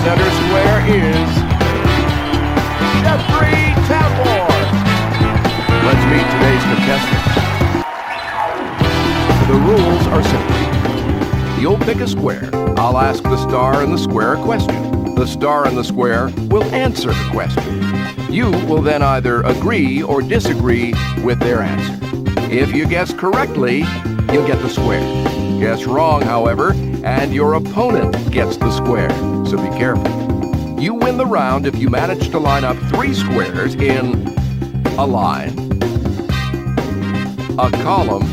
center square is Jeffrey Tambor. Let's meet today's contestants. The rules are simple. You'll pick a square. I'll ask the star in the square a question. The star in the square will answer the question. You will then either agree or disagree with their answer. If you guess correctly, you'll get the square. Guess wrong, however, and your opponent gets the square, so be careful. You win the round if you manage to line up 3 squares in a line, a column,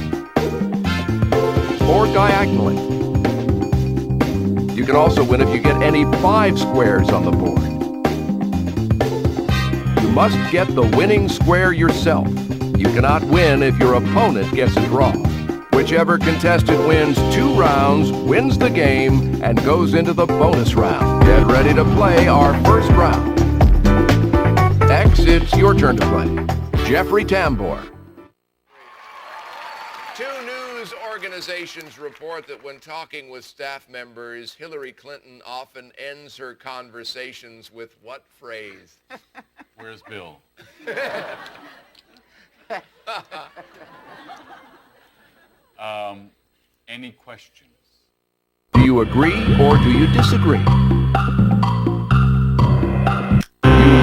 or diagonally. You can also win if you get any 5 squares on the board. You must get the winning square yourself. You cannot win if your opponent guesses wrong. Whichever contestant wins 2 rounds wins the game and goes into the bonus round. Get ready to play our first round. X, it's your turn to play. Jeffrey Tambor. 2 news organizations report that when talking with staff members, Hillary Clinton often ends her conversations with what phrase? Where's Bill? Any questions? Do you agree or do you disagree? You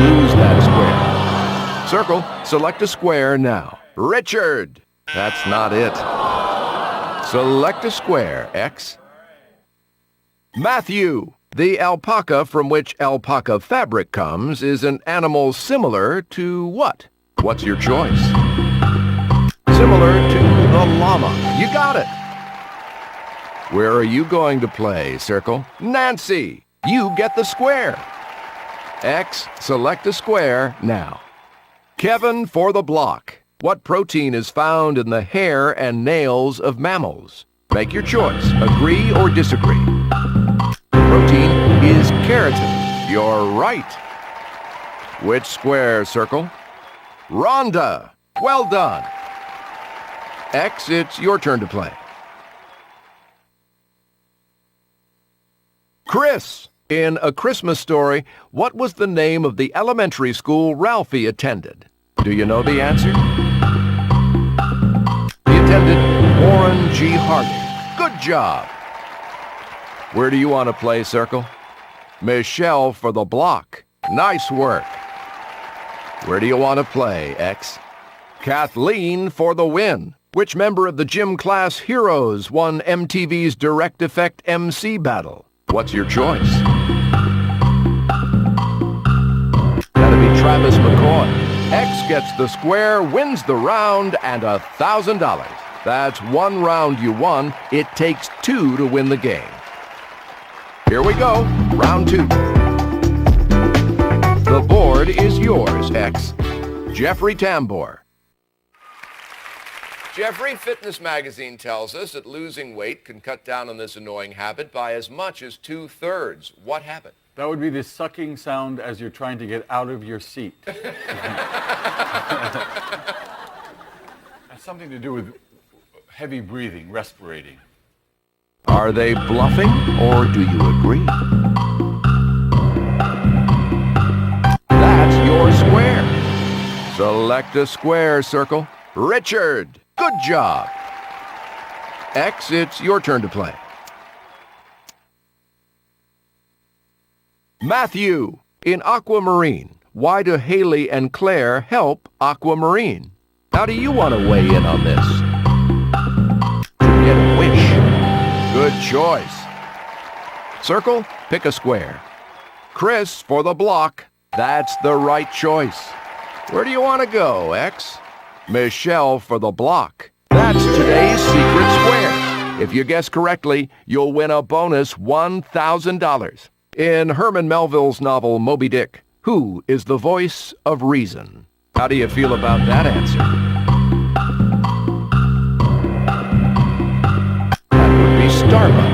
lose that square. Circle, select a square now. Richard. That's not it. Select a square, X. Matthew. The alpaca from which alpaca fabric comes is an animal similar to what? What's your choice? Similar to the llama. You got it. Where are you going to play, Circle? Nancy, you get the square. X, select a square now. Kevin for the block. What protein is found in the hair and nails of mammals? Make your choice. Agree or disagree. The protein is keratin. You're right. Which square, Circle? Rhonda. Well done. X, it's your turn to play. Chris, in A Christmas Story, what was the name of the elementary school Ralphie attended? Do you know the answer? He attended Warren G. Harding. Good job. Where do you want to play, Circle? Michelle for the block. Nice work. Where do you want to play, X? Kathleen for the win. Which member of the gym class Heroes won MTV's Direct Effect MC battle? What's your choice? That'd be Travis McCoy. X gets the square, wins the round, and $1,000. That's 1 round you won. It takes 2 to win the game. Here we go. Round 2. The board is yours, X. Jeffrey Tambor. Jeffrey, Fitness Magazine tells us that losing weight can cut down on this annoying habit by as much as 2/3. What happened? That would be the sucking sound as you're trying to get out of your seat. Has something to do with heavy breathing, respirating. Are they bluffing or do you agree? That's your square. Select a square, Circle. Richard. Good job. X, it's your turn to play. Matthew, in Aquamarine, why do Haley and Claire help Aquamarine? How do you want to weigh in on this? To get a wish. Good choice. Circle, pick a square. Chris for the block. That's the right choice. Where do you want to go, X? Michelle for the block. That's today's secret square. If you guess correctly, you'll win a bonus $1,000. In Herman Melville's novel Moby Dick, who is the voice of reason? How do you feel about that answer? That would be Starbuck.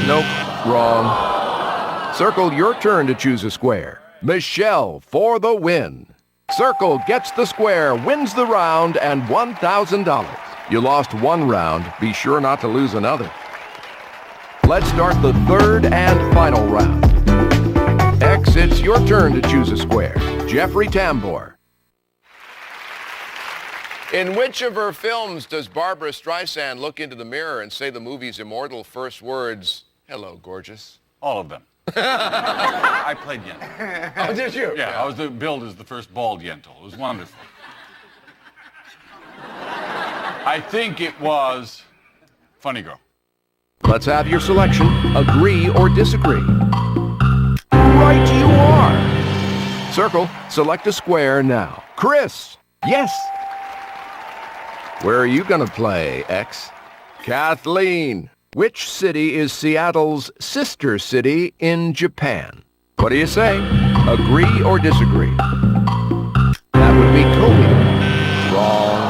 Nope, wrong. Circle, your turn to choose a square. Michelle for the win. Circle gets the square, wins the round, and $1,000. You lost 1 round. Be sure not to lose another. Let's start the 3rd and final round. X, it's your turn to choose a square. Jeffrey Tambor. In which of her films does Barbara Streisand look into the mirror and say the movie's immortal first words, "Hello, gorgeous"? All of them. I played Yentl. Oh, did you? Yeah, I was billed as the first bald Yentl. It was wonderful. I think it was Funny Girl. Let's have your selection. Agree or disagree? Right you are. Circle, select a square now. Chris, yes. Where are you going to play, X? Kathleen, which city is Seattle's sister city in Japan? What do you say? Agree or disagree? That would be Kobe. Wrong.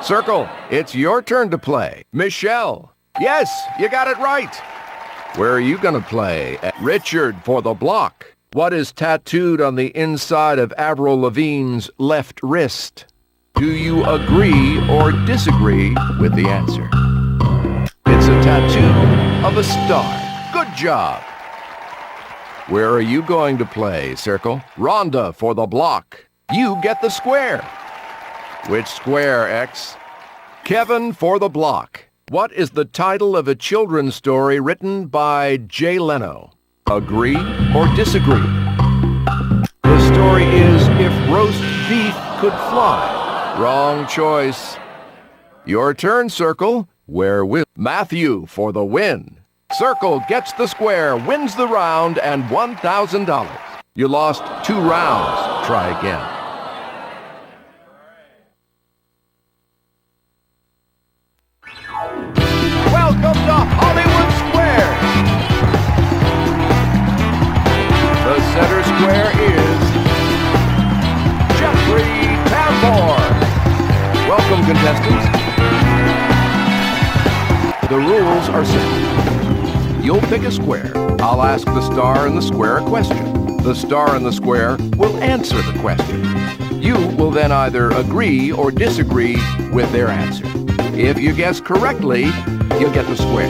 Circle, it's your turn to play. Michelle, yes, you got it right. Where are you going to play? Richard for the block. What is tattooed on the inside of Avril Lavigne's left wrist? Do you agree or disagree with the answer? It's a tattoo of a star. Good job. Where are you going to play, Circle? Rhonda for the block. You get the square. Which square, X? Kevin for the block. What is the title of a children's story written by Jay Leno? Agree or disagree? The story is If Roast Beef Could Fly. Wrong choice. Your turn, Circle. Where will Matthew for the win? Circle gets the square, wins the round, and $1,000. You lost 2 rounds. Try again. Welcome to Hollywood Square. The center square is Jeffrey Tambor. Welcome, contestants. The rules are simple. You'll pick a square. I'll ask the star in the square a question. The star in the square will answer the question. You will then either agree or disagree with their answer. If you guess correctly, you'll get the square.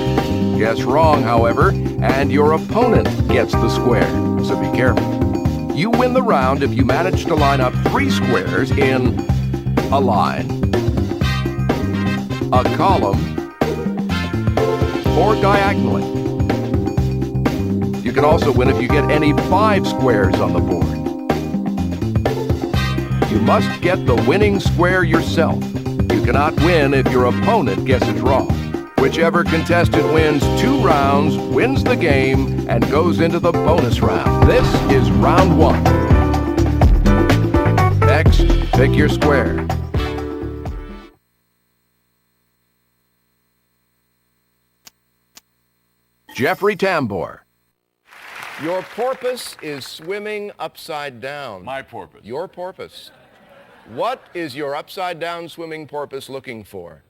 Guess wrong, however, and your opponent gets the square, so be careful. You win the round if you manage to line up 3 squares in a line, a column, or diagonally. You can also win if you get any 5 squares on the board. You must get the winning square yourself. You cannot win if your opponent guesses wrong. Whichever contestant wins 2 rounds wins the game and goes into the bonus round. This is round 1. X, pick your square. Jeffrey Tambor. Your porpoise is swimming upside down. My porpoise. Your porpoise. What is your upside-down swimming porpoise looking for?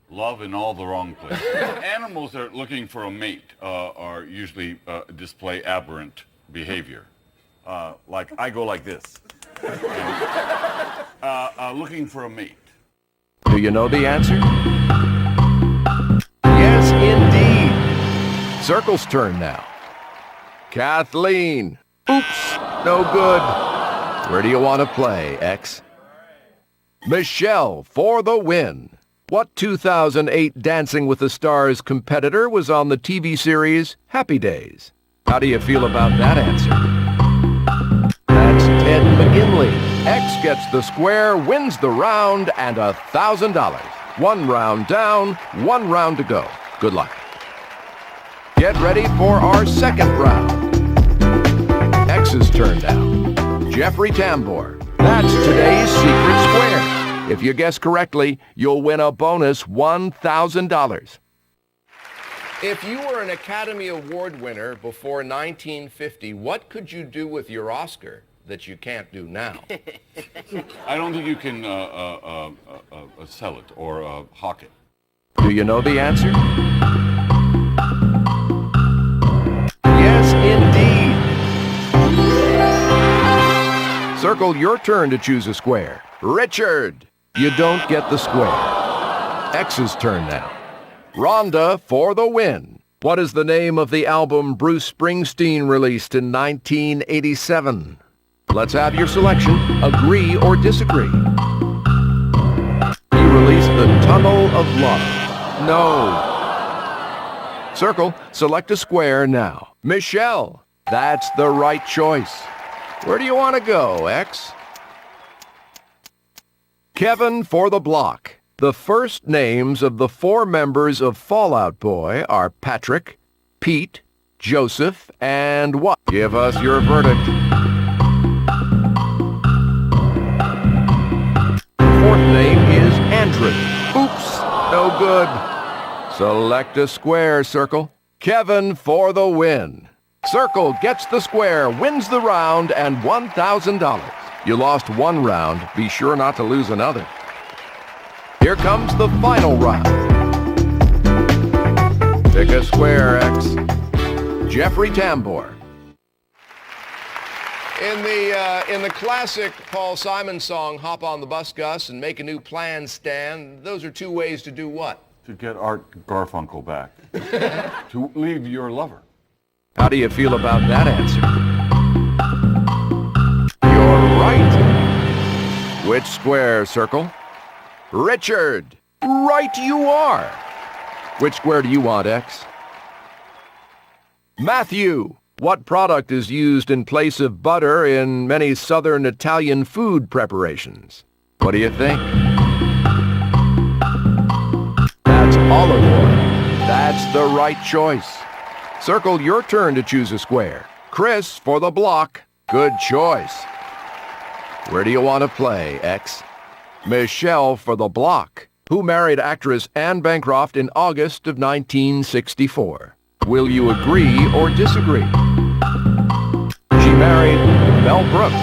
Love in all the wrong places. Animals that are looking for a mate are usually display aberrant behavior. Like I go like this. Looking for a mate. Do you know the answer? Yes, indeed. Circle's turn now. Kathleen. Oops, no good. Where do you want to play, X? Michelle for the win. What 2008 Dancing with the Stars competitor was on the TV series Happy Days? How do you feel about that answer? That's Ted McGinley. X gets the square, wins the round, and $1,000. 1 round down, 1 round to go. Good luck. Get ready for our second round. X's turn now. Jeffrey Tambor. That's today's secret square. If you guess correctly, you'll win a bonus $1,000. If you were an Academy Award winner before 1950, what could you do with your Oscar that you can't do now? I don't think you can sell it or hawk it. Do you know the answer? Yes, indeed. Circle your turn to choose a square. Richard, you don't get the square. X's turn now. Rhonda for the win. What is the name of the album Bruce Springsteen released in 1987? Let's have your selection. Agree or disagree? He released The Tunnel of Love. No. Circle, select a square now. Michelle, that's the right choice. Where do you want to go, X? Kevin for the block. The first names of the 4 members of Fall Out Boy are Patrick, Pete, Joseph, and what? Give us your verdict. Fourth name is Andrew. Oops, no good. Select a square, Circle. Kevin for the win. Circle gets the square, wins the round, and $1,000. You lost 1 round. Be sure not to lose another. Here comes the final round. Pick a square, X. Jeffrey Tambor. In the classic Paul Simon song, Hop on the Bus, Gus, and Make a New Plan, Stan, those are 2 ways to do what? To get Art Garfunkel back. To leave your lover. How do you feel about that answer? You're right. Which square, Circle? Richard. Right you are. Which square do you want, X? Matthew. What product is used in place of butter in many southern Italian food preparations? What do you think? That's olive oil. That's the right choice. Circle, your turn to choose a square. Chris for the block. Good choice. Where do you want to play, X? Michelle for the block, who married actress Anne Bancroft in August of 1964. Will you agree or disagree? She married Mel Brooks.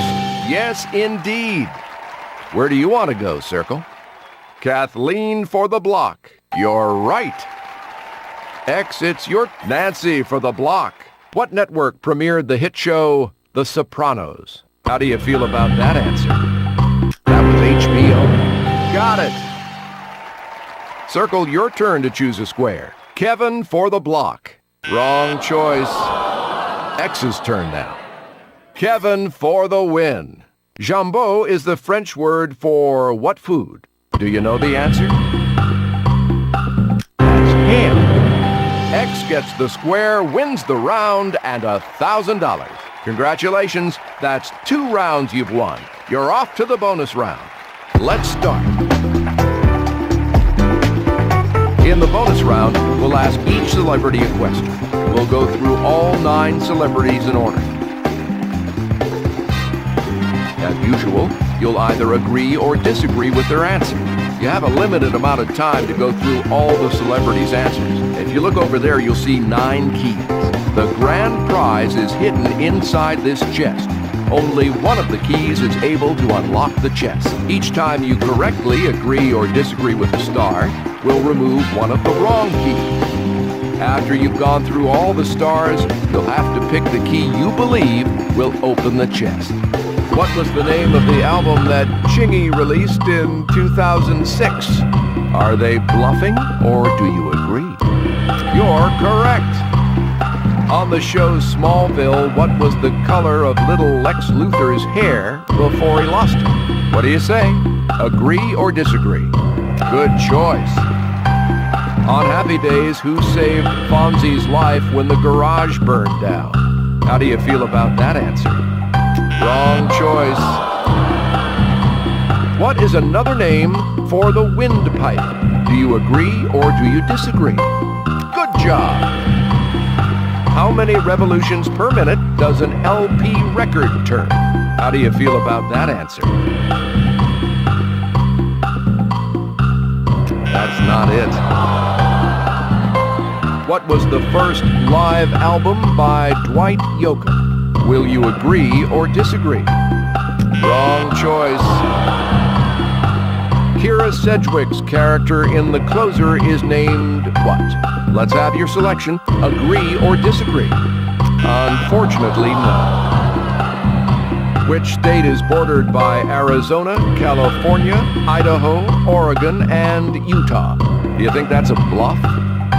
Yes, indeed. Where do you want to go, Circle? Kathleen for the block. You're right. X, it's your Nancy for the block. What network premiered the hit show The Sopranos? How do you feel about that answer? That was HBO. Got it. Circle, your turn to choose a square. Kevin for the block. Wrong choice. X's turn now. Kevin for the win. Jambon is the French word for what food? Do you know the answer? That's ham. X gets the square, wins the round, and $1,000. Congratulations, that's 2 rounds you've won. You're off to the bonus round. Let's start. In the bonus round, we'll ask each celebrity a question. We'll go through all 9 celebrities in order. As usual, you'll either agree or disagree with their answer. You have a limited amount of time to go through all the celebrities' answers. If you look over there, you'll see 9 keys. The grand prize is hidden inside this chest. Only one of the keys is able to unlock the chest. Each time you correctly agree or disagree with the star, we'll remove one of the wrong keys. After you've gone through all the stars, you'll have to pick the key you believe will open the chest. What was the name of the album that Chingy released in 2006? Are they bluffing or do you agree? You're correct. On the show Smallville, what was the color of little Lex Luthor's hair before he lost it? What do you say? Agree or disagree? Good choice. On Happy Days, who saved Fonzie's life when the garage burned down? How do you feel about that answer? Wrong choice. What is another name for the windpipe? Do you agree or do you disagree? Good job. How many revolutions per minute does an LP record turn? How do you feel about that answer? That's not it. What was the first live album by Dwight Yoakam? Will you agree or disagree? Wrong choice. Kira Sedgwick's character in The Closer is named what? Let's have your selection. Agree or disagree? Unfortunately, no. Which state is bordered by Arizona, California, Idaho, Oregon, and Utah? Do you think that's a bluff?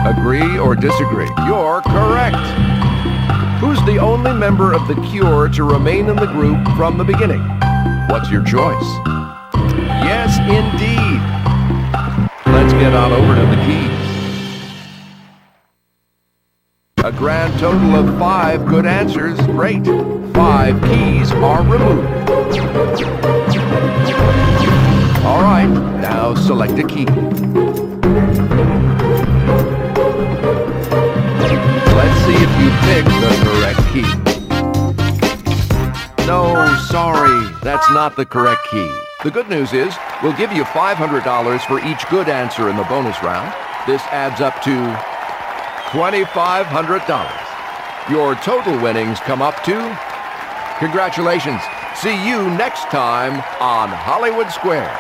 Agree or disagree? You're correct. Who's the only member of The Cure to remain in the group from the beginning? What's your choice? Yes, indeed. Let's get on over to the keys. A grand total of 5 good answers. Great. 5 keys are removed. All right, now select a key. Let's see if you picked the correct key. No, sorry, that's not the correct key. The good news is, we'll give you $500 for each good answer in the bonus round. This adds up to $2,500. Your total winnings come up to... Congratulations. See you next time on Hollywood Square.